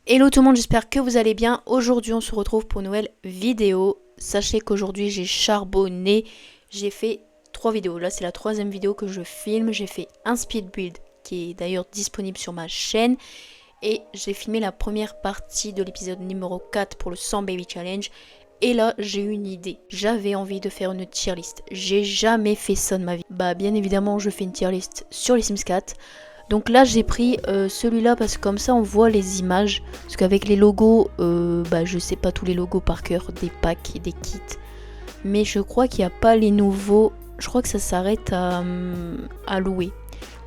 Hello tout le monde, j'espère que vous allez bien. Aujourd'hui on se retrouve pour une nouvelle vidéo. Sachez qu'aujourd'hui j'ai charbonné, j'ai fait 3 vidéos. Là c'est la 3e vidéo que je filme. J'ai fait un speed build qui est d'ailleurs disponible sur ma chaîne. Et j'ai filmé la première partie de l'épisode numéro 4 pour le 100 Baby Challenge. Et là j'ai eu une idée, j'avais envie de faire une tier list. J'ai jamais fait ça de ma vie. Bah bien évidemment je fais une tier list sur les Sims 4. Donc là j'ai pris celui-là parce que comme ça on voit les images. Parce qu'avec les logos, je sais pas tous les logos par cœur, des packs et des kits. Mais je crois qu'il n'y a pas les nouveaux. Je crois que ça s'arrête à louer.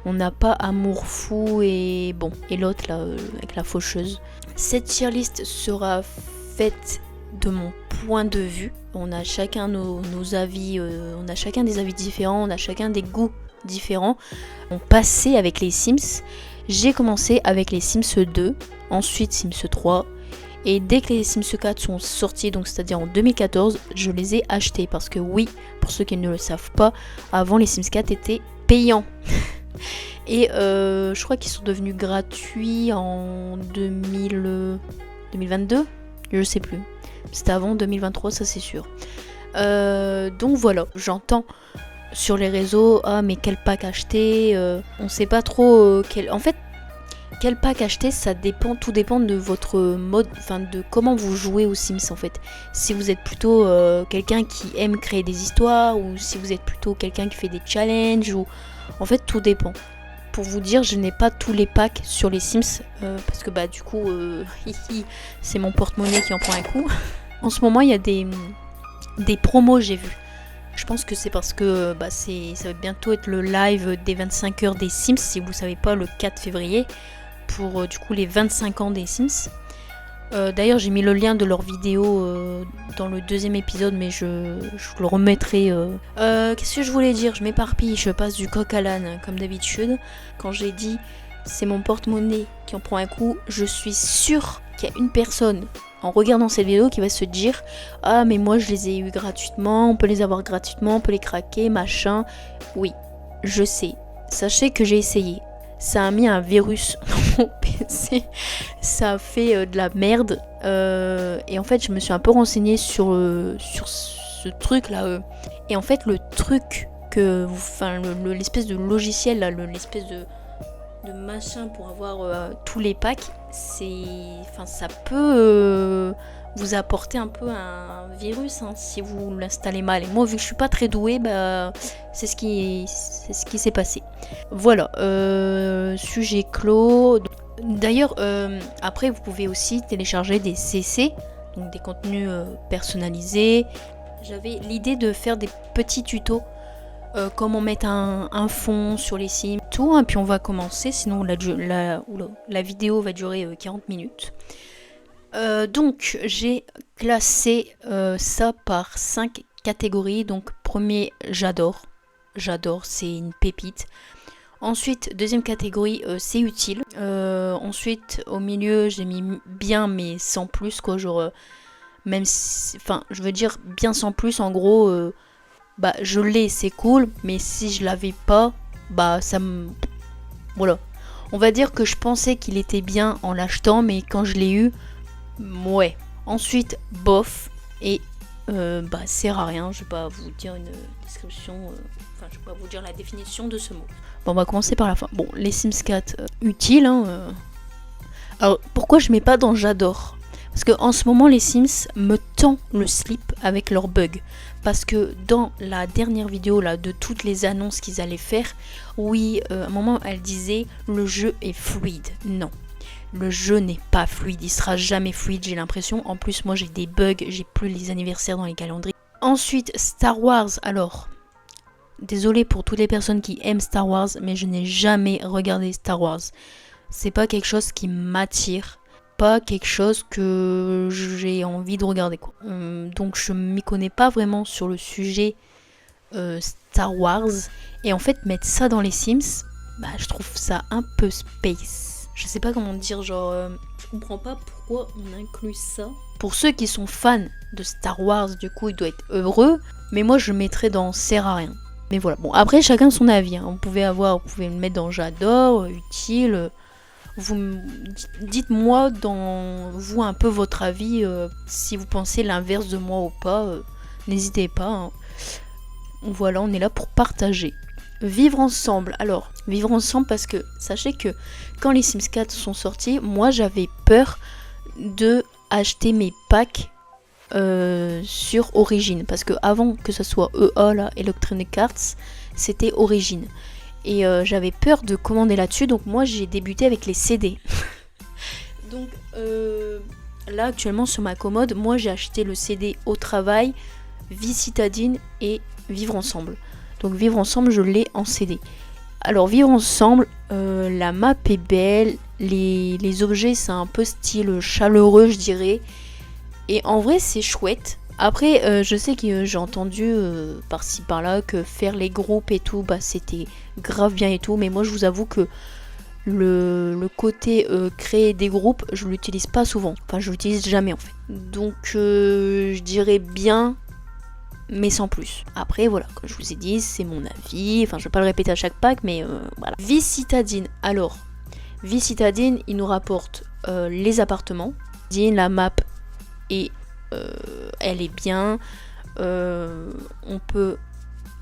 On n'a pas Amour Fou et bon, et l'autre là, avec la faucheuse. Cette tier list sera faite de mon point de vue. On a chacun nos avis, on a chacun des avis différents, on a chacun des goûts différents. On passait avec les Sims. J'ai commencé avec les Sims 2, ensuite Sims 3. Et dès que les Sims 4 sont sortis, donc c'est-à-dire en 2014, je les ai achetés. Parce que oui, pour ceux qui ne le savent pas, avant les Sims 4 étaient payants. Et je crois qu'ils sont devenus gratuits en 2022. Je sais plus. C'était avant 2023, ça c'est sûr. Donc voilà, j'entends sur les réseaux, ah mais quel pack acheter, on sait pas trop quel... En fait, quel pack acheter, ça dépend, tout dépend de votre mode, enfin de comment vous jouez aux Sims en fait. Si vous êtes plutôt quelqu'un qui aime créer des histoires, ou si vous êtes plutôt quelqu'un qui fait des challenges, ou... En fait, tout dépend. Pour vous dire, je n'ai pas tous les packs sur les Sims, parce que bah du coup, c'est mon porte-monnaie qui en prend un coup. En ce moment, il y a des promos, j'ai vu. Je pense que c'est parce que ça va bientôt être le live des 25 heures des Sims, si vous ne savez pas, le 4 février, pour du coup les 25 ans des Sims. D'ailleurs j'ai mis le lien de leur vidéo dans le 2e épisode, mais je le remettrai. Qu'est-ce que je voulais dire? Je m'éparpille, je passe du coq à l'âne comme d'habitude. Quand j'ai dit c'est mon porte-monnaie qui en prend un coup, je suis sûre qu'il y a une personne en regardant cette vidéo qui va se dire ah mais moi je les ai eu gratuitement, on peut les avoir gratuitement, on peut les craquer, machin. Oui, je sais. Sachez que j'ai essayé. Ça a mis un virus dans mon PC. Ça a fait de la merde. Et en fait je me suis un peu renseignée sur ce truc là. Et en fait le truc que l'espèce de logiciel là, l'espèce de machin pour avoir tous les packs, ça peut vous apporter un peu un virus si vous l'installez mal. Et moi vu que je suis pas très douée, c'est ce qui s'est passé. Voilà, sujet clos. D'ailleurs après vous pouvez aussi télécharger des CC, donc des contenus personnalisés. J'avais l'idée de faire des petits tutos, comment mettre un fond sur les Sims, tout, hein, puis on va commencer, sinon la vidéo va durer 40 minutes. Donc j'ai classé ça par 5 catégories. Donc premier, j'adore, c'est une pépite. Ensuite, deuxième catégorie, c'est utile. Ensuite, au milieu, j'ai mis bien mais sans plus, quoi, genre même si, je veux dire bien sans plus, en gros. Je l'ai, c'est cool, mais si je l'avais pas, ça me... Voilà. On va dire que je pensais qu'il était bien en l'achetant, mais quand je l'ai eu, ouais. Ensuite, bof, et sert à rien. Je vais pas vous dire une description, je vais pas vous dire la définition de ce mot. Bon, on va commencer par la fin. Bon, les Sims 4, utiles, hein. Alors, pourquoi je mets pas dans j'adore ? Parce que en ce moment, les Sims me tendent le slip avec leurs bugs. Parce que dans la dernière vidéo là, de toutes les annonces qu'ils allaient faire, oui, à un moment, elle disait le jeu est fluide. Non, le jeu n'est pas fluide. Il sera jamais fluide, j'ai l'impression. En plus, moi, j'ai des bugs. J'ai plus les anniversaires dans les calendriers. Ensuite, Star Wars. Alors, désolé pour toutes les personnes qui aiment Star Wars, mais je n'ai jamais regardé Star Wars. C'est pas quelque chose qui m'attire. Pas quelque chose que j'ai envie de regarder, quoi. Donc je m'y connais pas vraiment sur le sujet Star Wars. Et en fait mettre ça dans les Sims, je trouve ça un peu space. Je sais pas comment dire, genre je comprends pas pourquoi on inclut ça. Pour ceux qui sont fans de Star Wars, du coup ils doivent être heureux. Mais moi je mettrais dans sert à rien. Mais voilà, bon après chacun son avis, hein. Vous pouvez le mettre dans j'adore, utile. Dites-moi dans vous un peu votre avis, si vous pensez l'inverse de moi ou pas, n'hésitez pas, hein. Voilà, on est là pour partager. Vivre ensemble. Alors, vivre ensemble parce que sachez que quand les Sims 4 sont sortis, moi j'avais peur de acheter mes packs sur Origin. Parce que avant que ce soit EA, là, Electronic Arts, c'était Origin. Et j'avais peur de commander là-dessus, donc moi j'ai débuté avec les CD. Donc là actuellement sur ma commode, moi j'ai acheté le CD Au Travail, Vie Citadine et Vivre Ensemble. Donc Vivre Ensemble, je l'ai en CD. Alors Vivre Ensemble, la map est belle, les objets c'est un peu style chaleureux je dirais. Et en vrai c'est chouette. Après je sais que j'ai entendu par-ci par-là que faire les groupes et tout, bah c'était grave bien et tout. Mais moi je vous avoue que le côté créer des groupes, je l'utilise pas souvent. Enfin je l'utilise jamais en fait. Donc je dirais bien, mais sans plus. Après voilà, comme je vous ai dit, c'est mon avis, enfin je vais pas le répéter à chaque pack, mais voilà. Vie Citadine, alors, Vie Citadine, il nous rapporte les appartements, la map, et elle est bien, on peut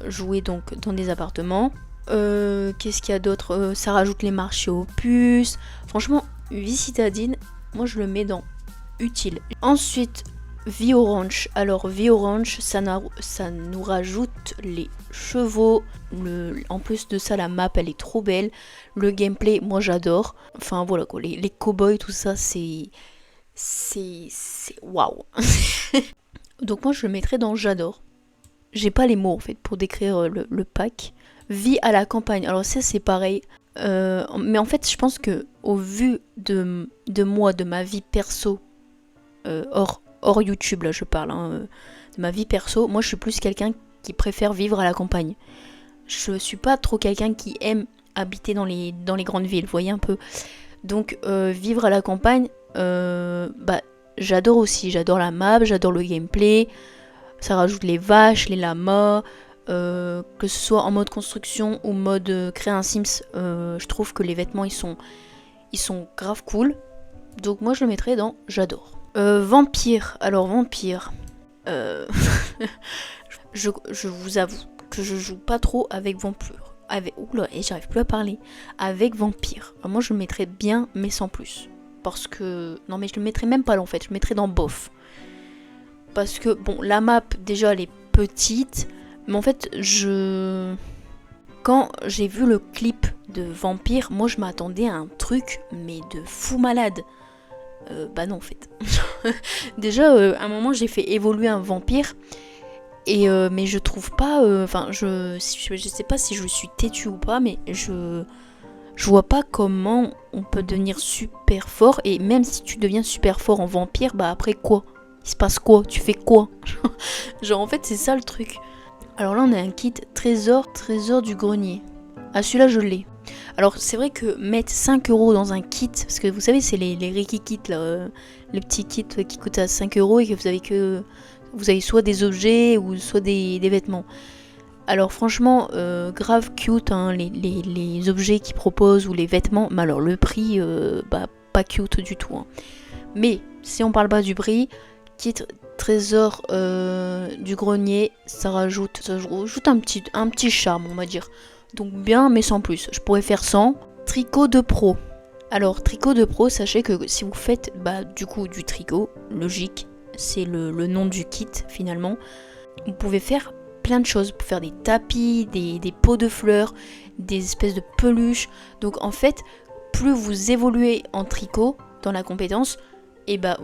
jouer donc dans des appartements. Qu'est-ce qu'il y a d'autre, ça rajoute les marchés aux puces. Franchement, Vie Citadine, moi je le mets dans utile. Ensuite, Vie au ranch. Alors Vie au ranch, ça nous rajoute les chevaux. En plus de ça, la map elle est trop belle. Le gameplay, moi j'adore. Enfin voilà quoi, les cow-boys, tout ça, c'est waouh. Donc moi je le mettrais dans j'adore. J'ai pas les mots en fait pour décrire le pack. Vie à la campagne. Alors ça c'est pareil. Mais en fait je pense que au vu de moi, de ma vie perso, hors YouTube là je parle, hein, de ma vie perso, moi je suis plus quelqu'un qui préfère vivre à la campagne. Je suis pas trop quelqu'un qui aime habiter dans les grandes villes, vous voyez un peu. Donc vivre à la campagne, bah j'adore aussi, j'adore la map, j'adore le gameplay, ça rajoute les vaches, les lamas, que ce soit en mode construction ou mode créer un Sims, je trouve que les vêtements ils sont grave cool. Donc moi je le mettrais dans j'adore. Vampire, alors vampire, je vous avoue que je joue pas trop avec vampire, oula, et j'arrive plus à parler, avec vampire. Alors moi je le mettrais bien mais sans plus, parce que, non mais je le mettrais même pas là en fait, je le mettrais dans bof. Parce que bon, la map déjà elle est petite, mais en fait quand j'ai vu le clip de vampire, moi je m'attendais à un truc mais de fou malade. Bah non en fait. Déjà à un moment j'ai fait évoluer un vampire et mais je trouve pas, enfin je sais pas si je suis têtue ou pas, mais je vois pas comment on peut devenir super fort. Et même si tu deviens super fort en vampire, bah après quoi? Il se passe quoi? Tu fais quoi? Genre en fait c'est ça le truc. Alors là on a un kit trésor du grenier. Ah celui-là je l'ai. Alors c'est vrai que mettre 5€ dans un kit, parce que vous savez c'est les Reiki kits là, les petits kits qui coûtent à 5€ et que vous avez soit des objets ou soit des vêtements. Alors franchement grave cute hein, les objets qu'ils proposent ou les vêtements, mais alors le prix bah pas cute du tout hein. Mais si on parle pas du prix, kit trésor du grenier, ça rajoute un petit charme on va dire. Donc bien mais sans plus, je pourrais faire sans. Tricot de pro. Alors tricot de pro, sachez que si vous faites bah du coup du tricot, logique, c'est le nom du kit finalement, vous pouvez faire plein de choses, vous pouvez faire des tapis, des pots de fleurs, des espèces de peluches. Donc en fait, plus vous évoluez en tricot dans la compétence, et bah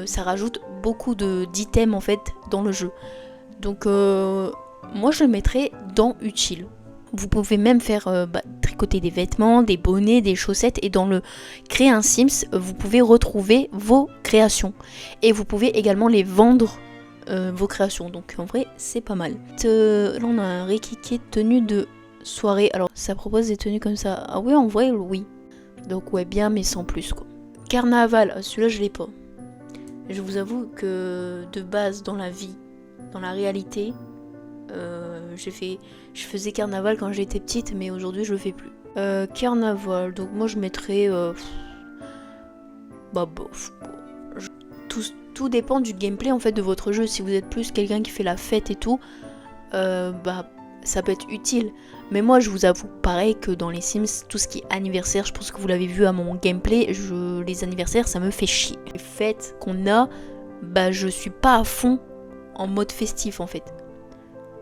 ça rajoute beaucoup d'items en fait dans le jeu. Donc moi je le mettrais dans utile. Vous pouvez même faire tricoter des vêtements, des bonnets, des chaussettes, et dans le créer un Sims, vous pouvez retrouver vos créations. Et vous pouvez également les vendre, vos créations. Donc en vrai, c'est pas mal. Là, on a un Reiki tenue de soirée. Alors, ça propose des tenues comme ça. Ah oui, en vrai, oui. Donc ouais, bien, mais sans plus, quoi. Carnaval, celui-là, je l'ai pas. Je vous avoue que de base, dans la vie, dans la réalité... je faisais carnaval quand j'étais petite, mais aujourd'hui je le fais plus. Carnaval, donc moi je mettrais bah bof. Tout dépend du gameplay en fait de votre jeu. Si vous êtes plus quelqu'un qui fait la fête et tout, bah ça peut être utile. Mais moi je vous avoue pareil que dans les Sims, tout ce qui est anniversaire, je pense que vous l'avez vu à mon gameplay, les anniversaires ça me fait chier. Les fêtes qu'on a, bah je suis pas à fond en mode festif en fait.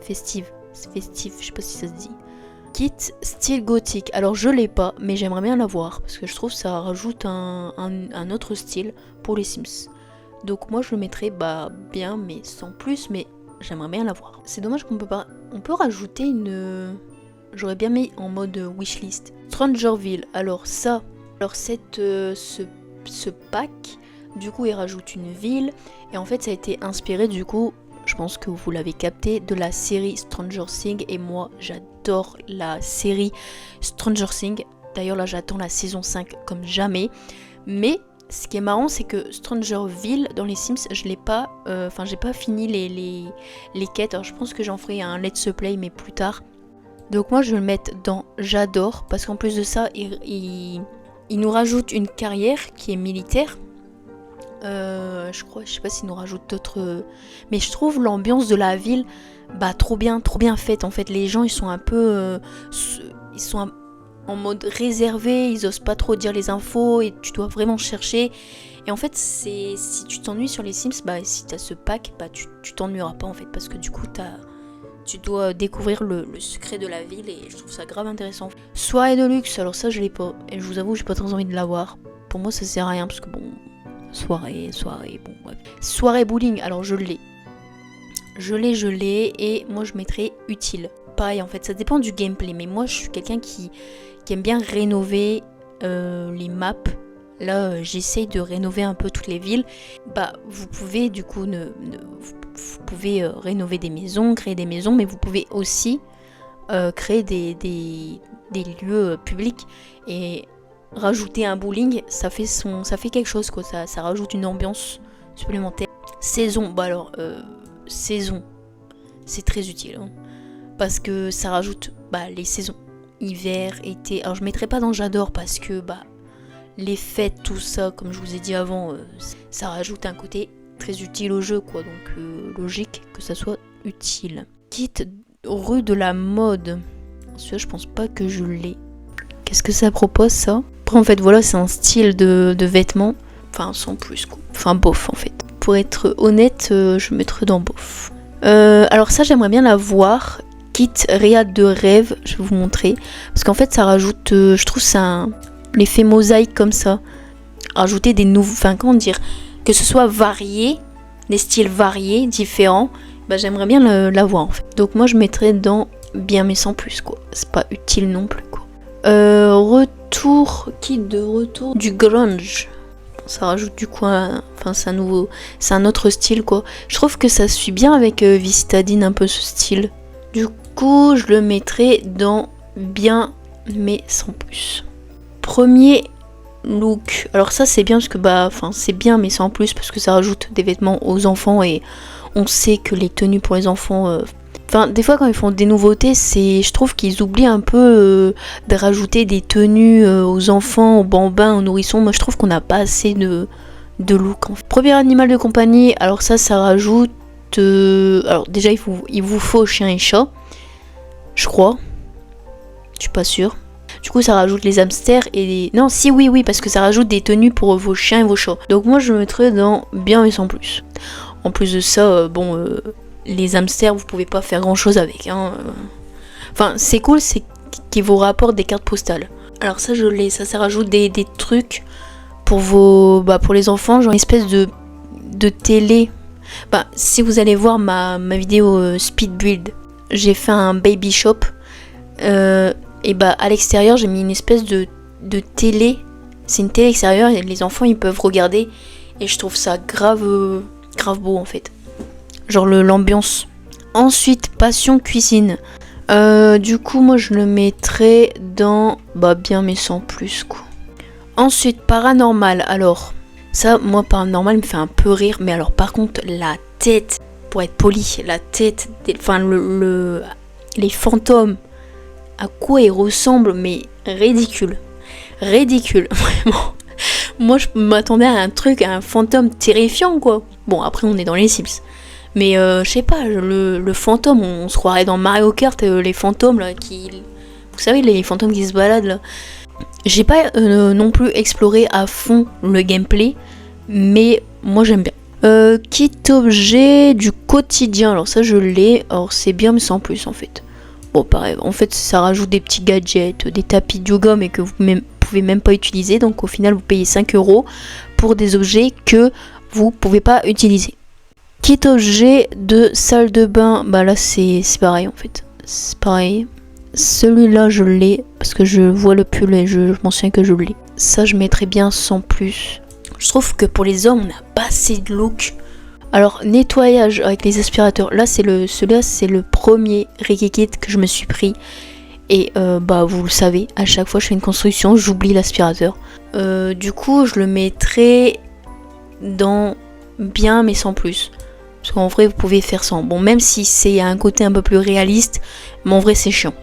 Festive, je sais pas si ça se dit. Kit style gothique, alors je l'ai pas mais j'aimerais bien l'avoir parce que je trouve que ça rajoute un autre style pour les Sims. Donc moi je le mettrais bah bien mais sans plus, mais j'aimerais bien l'avoir. C'est dommage qu'on peut pas... On peut rajouter une... J'aurais bien mis en mode wishlist. Strangerville, alors ça... Alors ce pack, du coup il rajoute une ville. Et en fait ça a été inspiré du coup, je pense que vous l'avez capté, de la série Stranger Things. Et moi j'adore la série Stranger Things. D'ailleurs là j'attends la saison 5 comme jamais. Mais... ce qui est marrant, c'est que Strangerville dans les Sims, je l'ai pas, j'ai pas fini les quêtes. Alors je pense que j'en ferai un let's play, mais plus tard. Donc moi je vais le mettre dans j'adore, parce qu'en plus de ça, il nous rajoute une carrière qui est militaire. Je sais pas s'il nous rajoute d'autres, mais je trouve l'ambiance de la ville, bah trop bien faite. En fait, les gens ils sont un peu, en mode réservé, ils osent pas trop dire les infos et tu dois vraiment chercher. Et en fait, si tu t'ennuies sur les Sims, bah si t'as ce pack, bah tu t'ennuieras pas en fait, parce que du coup tu dois découvrir le secret de la ville et je trouve ça grave intéressant. Soirée de luxe, alors ça je l'ai pas et je vous avoue j'ai pas très envie de l'avoir. Pour moi ça sert à rien parce que bon, soirée, bon bref. Soirée bowling, alors je l'ai et moi je mettrais utile. Pareil en fait, ça dépend du gameplay, mais moi je suis quelqu'un qui aime bien rénover les maps. Là j'essaye de rénover un peu toutes les villes. Bah vous pouvez du coup vous pouvez rénover des maisons, créer des maisons, mais vous pouvez aussi créer des lieux publics et rajouter un bowling, ça fait quelque chose quoi, ça rajoute une ambiance supplémentaire. Saison, bah alors saison, c'est très utile hein, parce que ça rajoute les saisons, hiver, été. Alors je mettrai pas dans j'adore parce que les fêtes, tout ça, comme je vous ai dit avant, ça rajoute un côté très utile au jeu quoi, donc logique que ça soit utile. Quitte rue de la mode, celui-là je pense pas que je l'ai. Qu'est-ce que ça propose ça? Après en fait voilà, c'est un style de vêtements, enfin sans plus quoi, enfin bof en fait. Pour être honnête, je mettrais dans bof. Alors ça j'aimerais bien la voir. Kit Riad de rêve, je vais vous montrer. Parce qu'en fait ça rajoute, je trouve ça l'effet mosaïque comme ça. Rajouter des nouveaux, comment dire, que ce soit varié, des styles variés, différents. J'aimerais bien la voir en fait. Donc moi je mettrais dans bien mais sans plus quoi. C'est pas utile non plus quoi. Kit de retour du grunge. Ça rajoute du coup c'est un autre style quoi. Je trouve que ça suit bien avec Vistadine un peu ce style. Du coup je le mettrai dans bien mais sans plus. Premier look, alors ça c'est bien parce que c'est bien mais sans plus parce que ça rajoute des vêtements aux enfants et on sait que les tenues pour les enfants, des fois quand ils font des nouveautés, je trouve qu'ils oublient un peu de rajouter des tenues aux enfants, aux bambins, aux nourrissons. Moi je trouve qu'on n'a pas assez de look en fait. Premier animal de compagnie, alors ça rajoute alors déjà il vous faut chien et chat, je crois, je suis pas sûre. Du coup ça rajoute les hamsters et non si oui parce que ça rajoute des tenues pour vos chiens et vos chats. Donc moi je mettrais dans bien mais sans plus. En plus de ça les hamsters vous pouvez pas faire grand chose avec hein. C'est cool, c'est qu'ils vous rapportent des cartes postales. Alors ça je l'ai, ça rajoute des trucs pour pour les enfants, genre une espèce de télé. Si vous allez voir ma vidéo speed build, j'ai fait un baby shop et à l'extérieur j'ai mis une espèce de télé. C'est une télé extérieure et les enfants ils peuvent regarder et je trouve ça grave beau en fait, genre l'ambiance. Ensuite passion cuisine, du coup moi je le mettrais dans bien mais sans plus quoi. Ensuite paranormal, alors ça moi paranormal me fait un peu rire, mais alors par contre la tête, pour être poli, la tête les fantômes, à quoi ils ressemblent, mais ridicule vraiment. Moi, je m'attendais à un truc, à un fantôme terrifiant, quoi. Bon, après, on est dans les Sims. Mais je sais pas, le fantôme, on se croirait dans Mario Kart, les fantômes, là, qui... Vous savez, les fantômes qui se baladent, là. J'ai pas non plus exploré à fond le gameplay, mais moi, j'aime bien. Kit objet du quotidien, alors ça, je l'ai. Alors, c'est bien, mais sans plus, en fait. Bon, pareil, en fait, ça rajoute des petits gadgets, des tapis de yoga, mais que vous pouvez même pas utiliser. Donc, au final, vous payez 5 € pour des objets que vous pouvez pas utiliser. Kit objet de salle de bain, bah là, c'est pareil, en fait. C'est pareil. Celui-là, je l'ai, parce que je vois le pull et je m'en souviens que je l'ai. Ça, je mettrais bien sans plus. Je trouve que pour les hommes, on n'a pas assez de look. Alors, nettoyage avec les aspirateurs. Là, celui-là, c'est le premier Reiki Kit que je me suis pris. Et bah, vous le savez, à chaque fois que je fais une construction, j'oublie l'aspirateur. Du coup, je le mettrai dans bien, mais sans plus. Parce qu'en vrai, vous pouvez faire sans. Bon, même si c'est un côté un peu plus réaliste, mais en vrai, c'est chiant.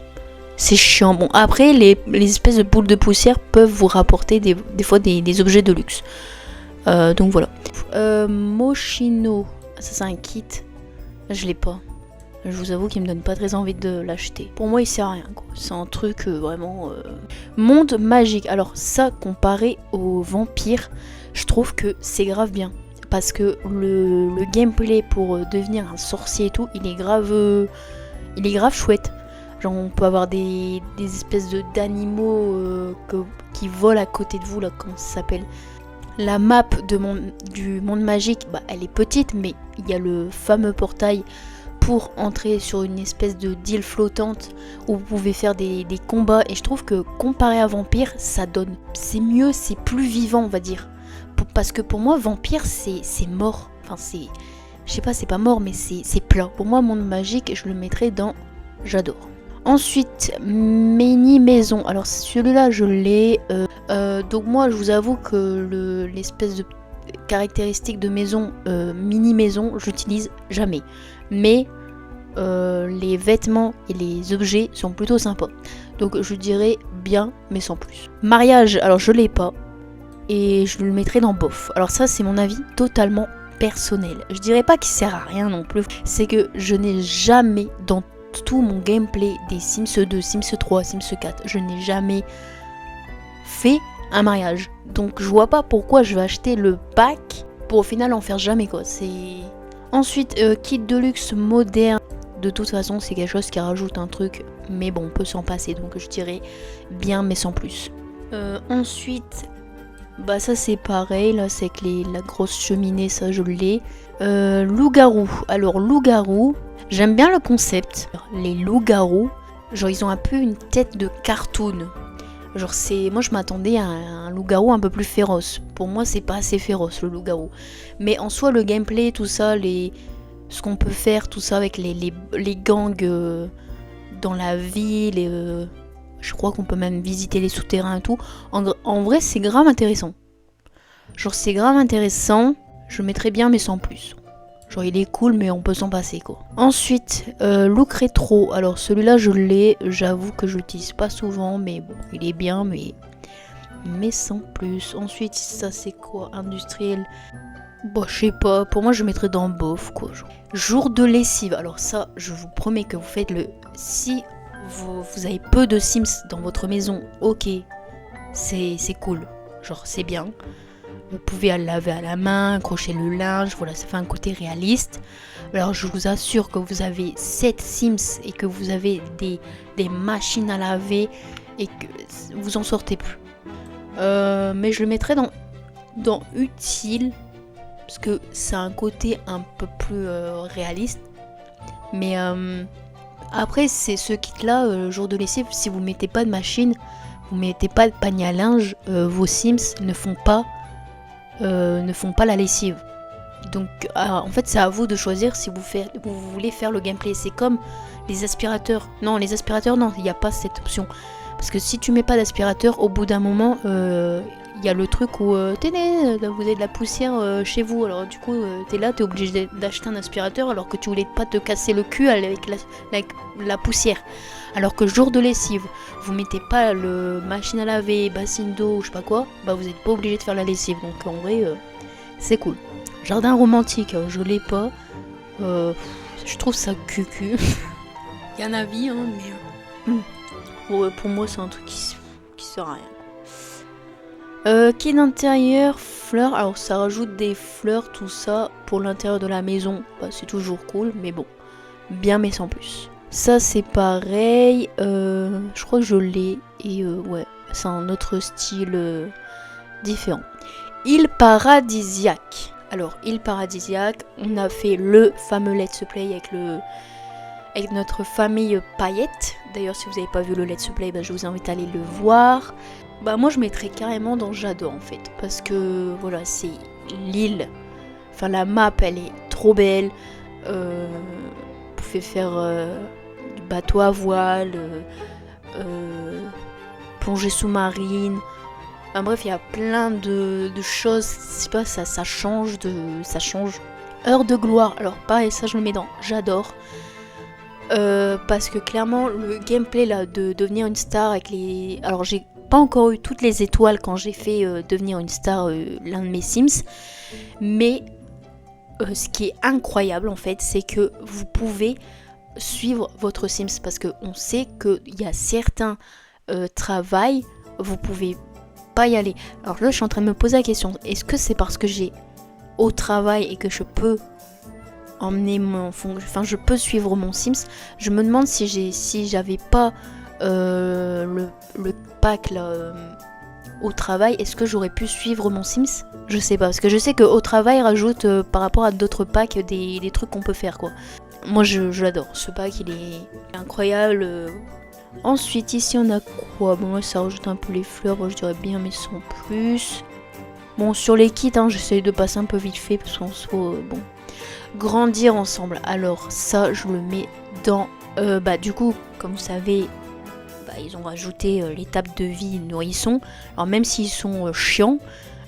C'est chiant. Bon, après, les espèces de boules de poussière peuvent vous rapporter des fois des objets de luxe. Donc voilà. Moschino. Ça, c'est un kit. Je l'ai pas. Je vous avoue qu'il me donne pas très envie de l'acheter. Pour moi, il sert à rien, quoi. C'est un truc vraiment... Monde magique. Alors ça, comparé aux vampires, je trouve que c'est grave bien. Parce que le gameplay pour devenir un sorcier et tout, il est grave chouette. Genre on peut avoir des espèces d'animaux qui volent à côté de vous, là, comment ça s'appelle. La map du monde magique, bah, elle est petite, mais il y a le fameux portail pour entrer sur une espèce d'île flottante où vous pouvez faire des combats. Et je trouve que comparé à Vampire, ça donne... C'est mieux, c'est plus vivant, on va dire. Parce que pour moi, Vampire, c'est mort. Enfin, c'est... Je sais pas, c'est pas mort, mais c'est plat. Pour moi, monde magique, je le mettrais dans... J'adore. Ensuite, mini maison. Alors celui-là, je l'ai. Donc moi, je vous avoue que l'espèce de caractéristique de maison, mini maison, j'utilise jamais. Mais les vêtements et les objets sont plutôt sympas. Donc je dirais bien, mais sans plus. Mariage, alors je l'ai pas. Et je le mettrai dans bof. Alors ça, c'est mon avis totalement personnel. Je dirais pas qu'il sert à rien non plus. C'est que je n'ai jamais dans tout mon gameplay des Sims 2, Sims 3, Sims 4, je n'ai jamais fait un mariage. Donc je vois pas pourquoi je vais acheter le pack pour au final en faire jamais, quoi. C'est... Ensuite, kit de luxe moderne. De toute façon, c'est quelque chose qui rajoute un truc, mais bon, on peut s'en passer. Donc je dirais bien, mais sans plus. Ensuite, bah ça c'est pareil, là c'est que la grosse cheminée, ça je l'ai. Loup-garou. Alors loup-garou, j'aime bien le concept. Les loups-garous, genre ils ont un peu une tête de cartoon. Genre c'est... Moi je m'attendais à un loup-garou un peu plus féroce. Pour moi c'est pas assez féroce le loup-garou. Mais en soi le gameplay, tout ça, ce qu'on peut faire, tout ça avec les gangs dans la ville, je crois qu'on peut même visiter les souterrains et tout. En vrai c'est grave intéressant. Genre c'est grave intéressant. Je le mettrais bien mais sans plus. Genre il est cool mais on peut s'en passer, quoi. Ensuite, look rétro. Alors celui-là je l'ai. J'avoue que je l'utilise pas souvent, mais bon, il est bien mais sans plus. Ensuite ça c'est quoi? Industriel. Bon je sais pas. Pour moi je mettrais dans bof, quoi. Jour de lessive. Alors ça je vous promets que vous faites si vous avez peu de Sims dans votre maison, ok, c'est cool. Genre c'est bien. Vous pouvez laver à la main, accrocher le linge, voilà, ça fait un côté réaliste. Alors je vous assure que vous avez 7 Sims et que vous avez des machines à laver et que vous en sortez plus. Mais je le mettrais dans utile, parce que c'est un côté un peu plus réaliste. Mais après, c'est ce kit-là, jour de lessive, si vous mettez pas de machine, vous mettez pas de panier à linge, vos Sims ne font pas la lessive. Donc en fait c'est à vous de choisir si vous voulez faire le gameplay. C'est comme les aspirateurs. Non, les aspirateurs non, il n'y a pas cette option. Parce que si tu mets pas d'aspirateur, au bout d'un moment il y a le truc où tenez, vous avez de la poussière chez vous, alors du coup t'es là, t'es obligé d'acheter un aspirateur alors que tu voulais pas te casser le cul avec la poussière. Alors que jour de lessive, vous mettez pas le machine à laver, bassine d'eau, je sais pas quoi, bah vous êtes pas obligé de faire la lessive, donc en vrai c'est cool. Jardin romantique, je l'ai pas, je trouve ça cucu. Il y en a vie, hein, mais ouais, pour moi c'est un truc qui sert à rien. Kit d'intérieur, fleurs, alors ça rajoute des fleurs, tout ça, pour l'intérieur de la maison, bah, c'est toujours cool, mais bon, bien mais sans plus. Ça c'est pareil, je crois que je l'ai, et ouais, c'est un autre style différent. Île paradisiaque. Alors, île paradisiaque, on a fait le fameux Let's Play avec notre famille paillette. D'ailleurs, si vous n'avez pas vu le Let's Play, bah, je vous invite à aller le voir. Bah moi je mettrais carrément dans j'adore en fait, parce que voilà, c'est l'île, enfin la map elle est trop belle, vous pouvez faire du bateau à voile, plongée sous-marine, enfin bref il y a plein de choses, je sais pas, ça change. Heure de gloire, alors pareil ça je le mets dans j'adore. Parce que clairement le gameplay là de devenir une star avec les... Alors j'ai pas encore eu toutes les étoiles quand j'ai fait devenir une star l'un de mes Sims, mais ce qui est incroyable en fait c'est que vous pouvez suivre votre Sims, parce qu'on sait qu'il y a certains travails vous pouvez pas y aller. Alors là je suis en train de me poser la question, est-ce que c'est parce que j'ai au travail et que je peux emmener je peux suivre mon Sims? Je me demande si j'avais pas le pack là au travail, est-ce que j'aurais pu suivre mon Sims? Je sais pas, parce que je sais que au travail rajoute par rapport à d'autres packs des trucs qu'on peut faire quoi. Moi je l'adore, ce pack il est incroyable. Ensuite ici on a quoi? Bon moi ça rajoute un peu les fleurs, moi je dirais bien mais sans plus. Bon sur les kits hein, j'essaye de passer un peu vite fait parce qu'on se voit bon. Grandir ensemble, alors ça je le mets dans bah du coup comme vous savez bah, ils ont rajouté l'étape de vie nourrisson. Alors même s'ils sont chiants,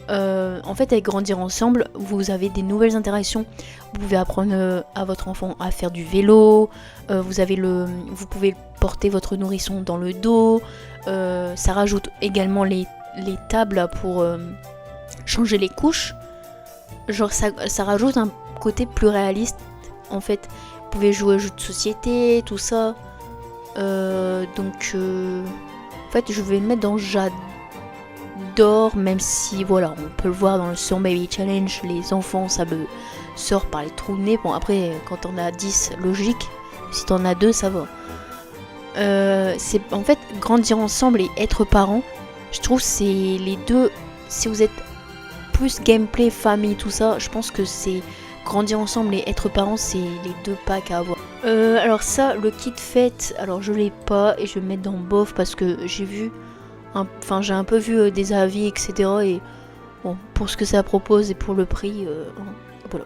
en fait avec grandir ensemble vous avez des nouvelles interactions. Vous pouvez apprendre à votre enfant à faire du vélo, vous pouvez porter votre nourrisson dans le dos, ça rajoute également les tables pour changer les couches. Genre ça rajoute un côté plus réaliste en fait. Vous pouvez jouer aux jeux de société, tout ça. Donc en fait je vais le mettre dans j'adore, même si voilà on peut le voir dans le Sur Baby Challenge, les enfants ça me sort par les trous de nez. Bon après quand on a 10 logique, si t'en as 2 ça va. C'est en fait grandir ensemble et être parent, je trouve c'est les deux. Si vous êtes plus gameplay, famille, tout ça, je pense que c'est grandir ensemble et être parent, c'est les deux packs à avoir. Alors ça, le kit fête, alors je l'ai pas et je vais le mettre dans bof parce que j'ai vu, j'ai un peu vu des avis, etc. Et bon, pour ce que ça propose et pour le prix, voilà.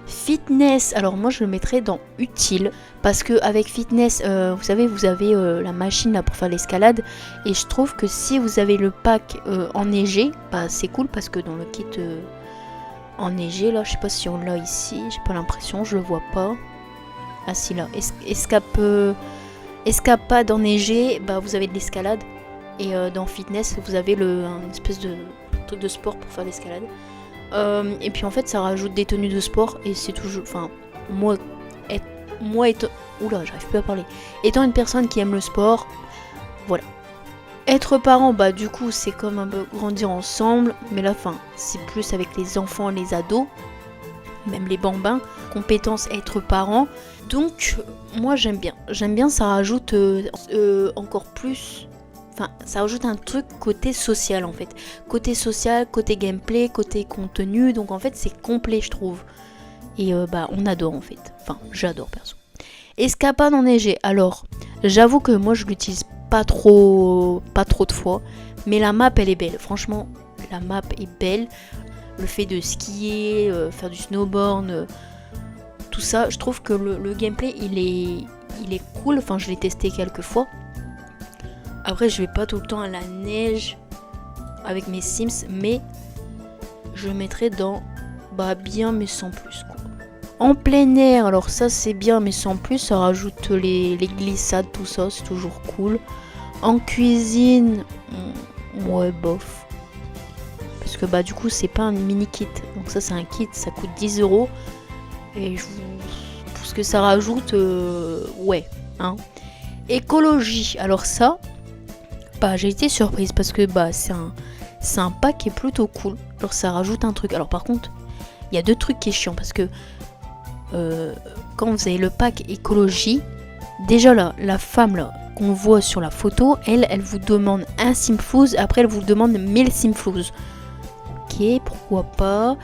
Fitness, alors moi je le mettrais dans utile parce que avec fitness, vous savez, vous avez la machine là pour faire l'escalade et je trouve que si vous avez le pack enneigé, bah c'est cool parce que dans le kit enneigé là, je sais pas si on l'a ici, j'ai pas l'impression, je le vois pas. Ah si là, escapade enneigé, bah vous avez de l'escalade et dans fitness vous avez un espèce de truc de sport pour faire l'escalade. Et puis en fait ça rajoute des tenues de sport et c'est toujours, enfin moi étant, oula j'arrive plus à parler, étant une personne qui aime le sport, voilà. Être parent, bah du coup c'est comme un peu grandir ensemble, mais là c'est plus avec les enfants, les ados, même les bambins. Compétence être parent, donc moi j'aime bien, ça rajoute encore plus. Enfin, ça rajoute un truc côté social en fait. Côté social, côté gameplay, côté contenu. Donc en fait c'est complet je trouve. Et bah on adore en fait. Enfin j'adore perso. Escapade enneigée. Alors j'avoue que moi je l'utilise pas trop de fois. Mais la map elle est belle. Franchement la map est belle. Le fait de skier, faire du snowboard, tout ça. Je trouve que le gameplay il est cool. Enfin je l'ai testé quelques fois. Après je vais pas tout le temps à la neige, avec mes Sims, mais je mettrai dans bien mais sans plus quoi. En plein air, alors ça c'est bien mais sans plus, ça rajoute les glissades, tout ça, c'est toujours cool. En cuisine, ouais bof. Parce que du coup c'est pas un mini kit, donc ça c'est un kit, ça coûte 10 €. Et pour ce que ça rajoute, ouais. Hein. Écologie, alors ça, j'ai été surprise parce que c'est un pack qui est plutôt cool. Alors ça rajoute un truc. Alors par contre, il y a 2 trucs qui est chiant parce que quand vous avez le pack écologie, déjà là, la femme là qu'on voit sur la photo, elle vous demande un Simflouz, après elle vous demande 1000 Simflouz. Ok, pourquoi pas.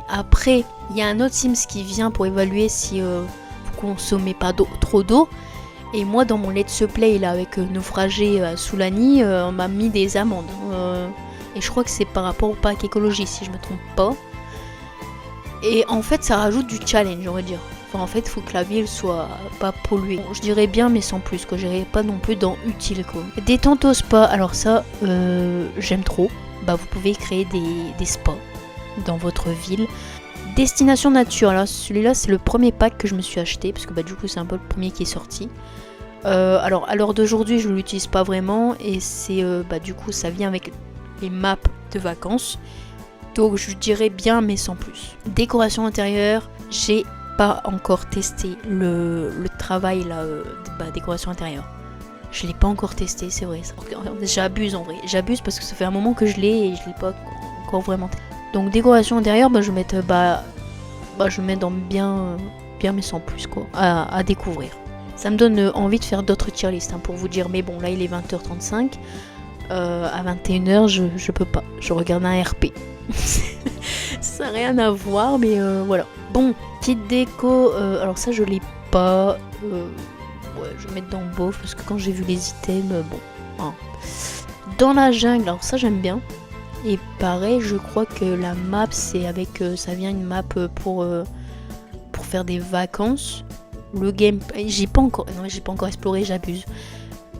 Après, il y a un autre Sims qui vient pour évaluer si vous consommez pas trop d'eau. Et moi, dans mon let's play là avec Naufragé Soulani, on m'a mis des amendes. Et je crois que c'est par rapport au pack écologie, si je me trompe pas. Et en fait, ça rajoute du challenge, on va dire. Enfin, en fait, il faut que la ville soit pas polluée. Bon, je dirais bien, mais sans plus, quoi. J'irais pas non plus dans utile, quoi. Détente au spa, alors ça, j'aime trop. Vous pouvez créer des spas dans votre ville. Destination nature, alors celui-là, c'est le premier pack que je me suis acheté, parce que du coup, c'est un peu le premier qui est sorti. Alors, à l'heure d'aujourd'hui, je ne l'utilise pas vraiment, et c'est du coup, ça vient avec les maps de vacances. Donc, je dirais bien, mais sans plus. Décoration intérieure, j'ai pas encore testé le travail là, de décoration intérieure. Je l'ai pas encore testé, c'est vrai. J'abuse en vrai. J'abuse parce que ça fait un moment que je l'ai et je l'ai pas encore vraiment testé. Donc décoration intérieure, je vais mettre je mets dans bien mais sans plus quoi, à découvrir. Ça me donne envie de faire d'autres tier lists pour vous dire, mais bon là il est 20h35. À 21h je peux pas. Je regarde un RP. Ça n'a rien à voir, mais voilà. Bon, petite déco, alors ça je l'ai pas. Ouais, je vais mettre dans bof parce que quand j'ai vu les items, hein. Dans la jungle, alors ça j'aime bien. Et pareil, je crois que la map c'est avec, ça vient une map pour faire des vacances. Le gameplay, j'ai pas encore exploré, j'abuse.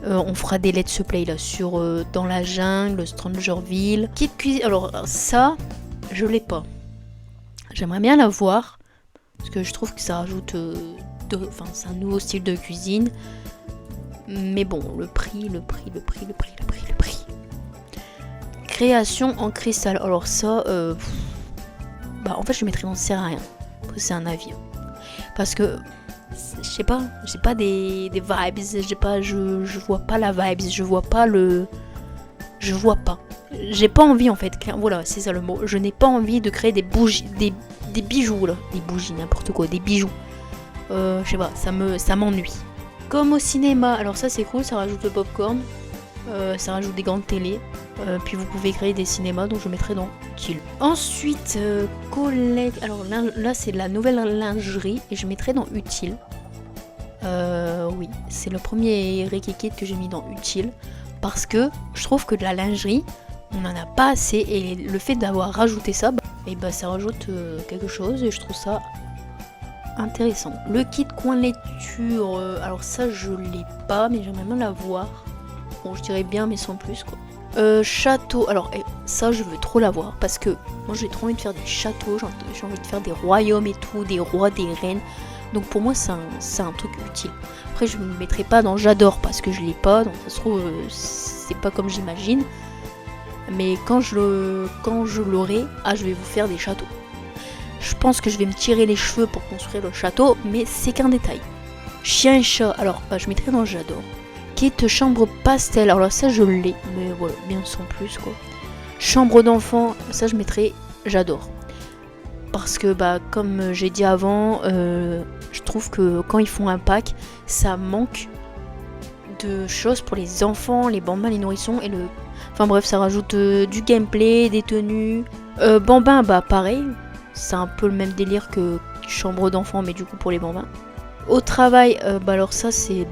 On fera des let's play là sur dans la jungle, Strangerville. Kit cuisine, alors ça, je l'ai pas. J'aimerais bien la voir parce que je trouve que ça rajoute. C'est un nouveau style de cuisine. Mais bon, le prix. Création en cristal. Alors ça, en fait, je mettrais dans sert à rien. C'est un avis. Parce que, je sais pas, j'ai pas des vibes. Je vois pas la vibes. Je vois pas. J'ai pas envie en fait. Voilà, c'est ça le mot. Je n'ai pas envie de créer des bougies, des bijoux là. Des bougies, n'importe quoi, des bijoux. Je sais pas, ça m'ennuie. Comme au cinéma, alors ça c'est cool, ça rajoute le popcorn, ça rajoute des grandes télé, puis vous pouvez créer des cinémas, donc je mettrai dans utile. Ensuite, collecte, alors là c'est la nouvelle lingerie, et je mettrai dans utile. Oui, c'est le premier Rekikit que j'ai mis dans utile, parce que je trouve que de la lingerie, on n'en a pas assez, et le fait d'avoir rajouté ça, ça rajoute quelque chose, et je trouve ça intéressant. Le kit coin lecture, alors ça je l'ai pas, mais j'aimerais bien la voir. Bon, je dirais bien, mais sans plus quoi. Château, alors ça je veux trop la voir parce que moi j'ai trop envie de faire des châteaux, j'ai envie de faire des royaumes et tout, des rois, des reines. Donc pour moi c'est un truc utile. Après je ne me mettrai pas dans j'adore parce que je l'ai pas, donc ça se trouve c'est pas comme j'imagine. Mais quand je l'aurai, je vais vous faire des châteaux. Je pense que je vais me tirer les cheveux pour construire le château, mais c'est qu'un détail. Chien et chat, alors je mettrai dans j'adore. Kit chambre pastel, alors là ça je l'ai, mais voilà, bien sans plus quoi. Chambre d'enfant, ça je mettrai j'adore. Parce que comme j'ai dit avant, je trouve que quand ils font un pack, ça manque de choses pour les enfants, les bambins, les nourrissons et le... Enfin bref, ça rajoute du gameplay, des tenues. Bambins, pareil. C'est un peu le même délire que chambre d'enfant, mais du coup pour les bambins. Au travail, alors ça c'est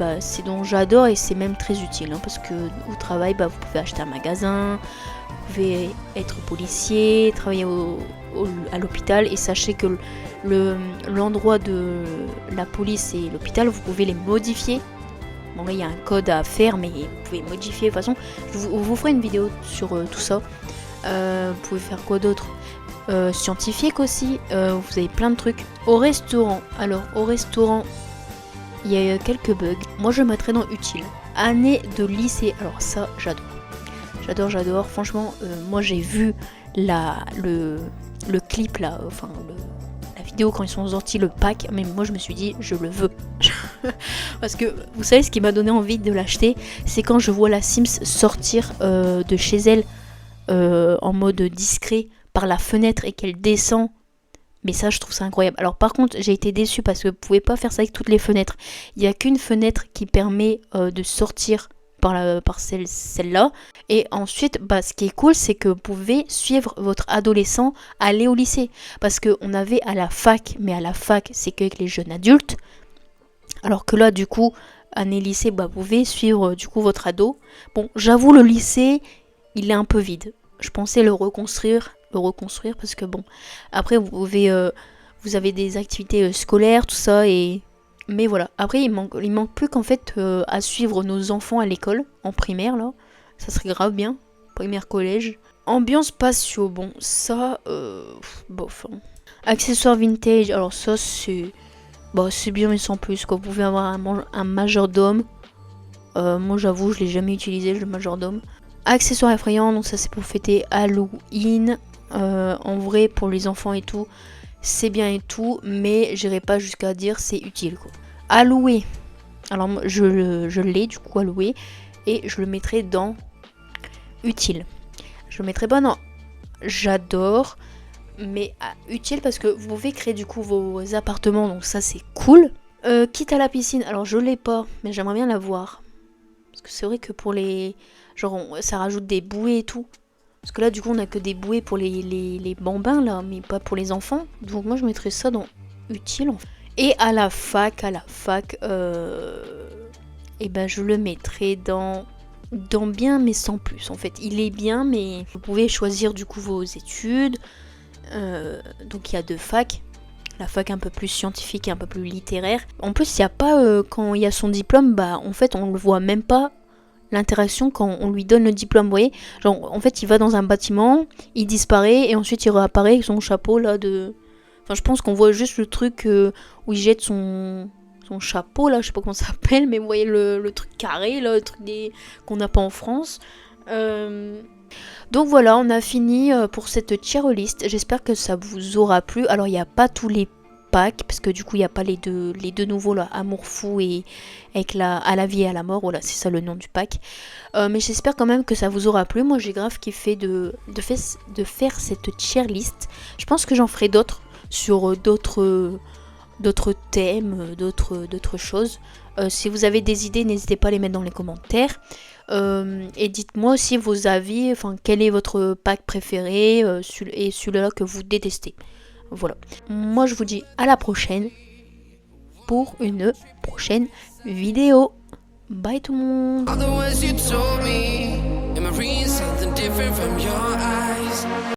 dont j'adore et c'est même très utile. Parce que au travail, vous pouvez acheter un magasin, vous pouvez être policier, travailler à l'hôpital. Et sachez que l'endroit de la police et l'hôpital, vous pouvez les modifier Bon là il y a un code à faire, mais vous pouvez modifier. De toute façon, je vous ferai une vidéo sur tout ça. Vous pouvez faire quoi d'autre? Scientifique aussi, vous avez plein de trucs. Au restaurant, alors au restaurant, il y a quelques bugs. Moi je mettrais dans utile. Année de lycée, alors ça j'adore. J'adore. Franchement, moi j'ai vu le clip là, enfin la vidéo quand ils sont sortis le pack, mais moi je me suis dit je le veux. Parce que vous savez ce qui m'a donné envie de l'acheter, c'est quand je vois la Sims sortir de chez elle en mode discret par la fenêtre et qu'elle descend. Mais ça je trouve ça incroyable. Alors par contre j'ai été déçue parce que vous pouvez pas faire ça avec toutes les fenêtres. Il n'y a qu'une fenêtre qui permet de sortir par celle-là. Et ensuite, ce qui est cool, c'est que vous pouvez suivre votre adolescent aller au lycée. Parce qu'on avait à la fac, mais à la fac, c'est qu'avec les jeunes adultes. Alors que là, du coup, année lycée, vous pouvez suivre du coup votre ado. Bon, j'avoue, le lycée, il est un peu vide. Je pensais le reconstruire parce que bon, après, vous avez des activités scolaires, tout ça, mais voilà, après il manque plus qu'en fait à suivre nos enfants à l'école, en primaire là, ça serait grave bien, primaire collège. Ambiance patio, bon ça, bof. Hein. Accessoires vintage, alors ça c'est bien mais sans plus quoi, vous pouvez avoir un majordome, moi j'avoue je l'ai jamais utilisé le majordome. Accessoires effrayants, donc ça c'est pour fêter Halloween, en vrai pour les enfants et tout. C'est bien et tout, mais j'irai pas jusqu'à dire c'est utile quoi. À louer. Alors je l'ai du coup à louer et je le mettrai dans utile. Je le mettrai pas dans j'adore, mais utile parce que vous pouvez créer du coup vos appartements, donc ça c'est cool. Quitte à la piscine, alors je l'ai pas, mais j'aimerais bien la voir. Parce que c'est vrai que pour les... Genre ça rajoute des bouées et tout. Parce que là, du coup, on a que des bouées pour les bambins, là, mais pas pour les enfants. Donc moi, je mettrais ça dans utile. En fait. Et à la fac, je le mettrais dans bien, mais sans plus. En fait, il est bien, mais vous pouvez choisir du coup vos études. Donc il y a 2 facs. La fac un peu plus scientifique et un peu plus littéraire. En plus, il n'y a pas, quand il y a son diplôme, en fait, on le voit même pas. L'interaction quand on lui donne le diplôme, vous voyez, genre en fait il va dans un bâtiment, il disparaît et ensuite il réapparaît avec son chapeau là de... Enfin je pense qu'on voit juste le truc où il jette son chapeau là, je sais pas comment ça s'appelle, mais vous voyez le truc carré là, le truc qu'on n'a pas en France. Donc voilà, on a fini pour cette tier list, j'espère que ça vous aura plu. Alors il n'y a pas tous les packs, parce que du coup il n'y a pas les deux nouveaux là, Amour Fou et avec à la vie et à la mort, voilà c'est ça le nom du pack. Mais j'espère quand même que ça vous aura plu. Moi j'ai grave kiffé de faire cette tier list. Je pense que j'en ferai d'autres sur d'autres thèmes, d'autres choses. Si vous avez des idées, n'hésitez pas à les mettre dans les commentaires. Et dites-moi aussi vos avis, enfin quel est votre pack préféré et celui-là que vous détestez. Voilà. Moi je vous dis à la prochaine pour une prochaine vidéo. Bye tout le monde.